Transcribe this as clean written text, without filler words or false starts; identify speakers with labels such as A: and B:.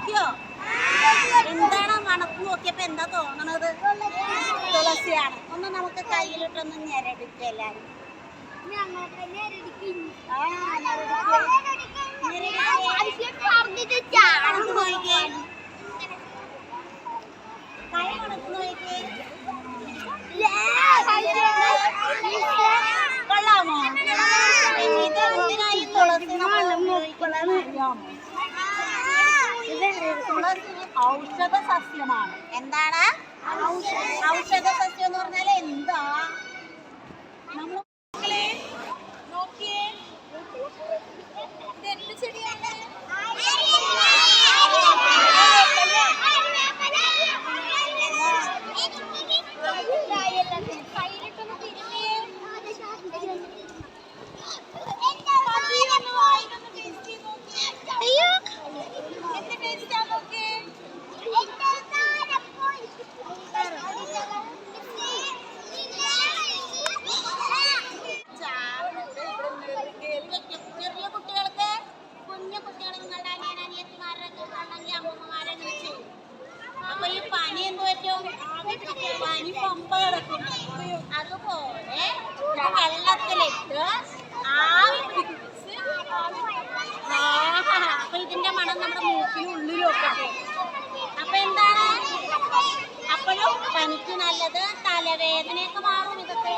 A: നോക്കിയോ? എന്താണ് മണത്ത് നോക്കിയപ്പോ എന്താ തോന്നണത്? തുളസിയാണ്. ഒന്ന് നമുക്ക് കയ്യിലിട്ടൊന്ന് ഞെരടിക്കുക എല്ലാരും. കൊള്ളാമോ? എന്തിനായി തുളസി ഉപയോഗിക്കുന്നത്? തുളസി ഔഷധ സസ്യമാണ്. എന്താണ് ഔഷധ സസ്യം എന്ന് പറഞ്ഞാൽ എന്താ? നമ്മൾ നോക്കിയേ, ഇതെന്ത് ചെടിയാണ്? ചെറിയ കുട്ടികൾക്ക്, കുഞ്ഞു കുട്ടികൾ നിങ്ങളുടെ അനിയത്തിമാരൊക്കെ ഉണ്ടെങ്കിൽ അമ്മമാരെ ചെയ്യും. അപ്പൊ ഈ പനി എന്ത് പറ്റും? പനി പമ്പ കിടക്കും. അതുപോലെ വെള്ളത്തിലിട്ട് ആവി പിടിച്ച് അപ്പൊ ഇതിന്റെ മണം നമ്മുടെ മൂക്കിനുള്ളിലൊക്കെ പോകും. അപ്പൊ എന്താണ്? അപ്പോഴും പനിക്ക് നല്ലത്, തലവേദനയൊക്കെ മാറും ഇതൊക്കെ.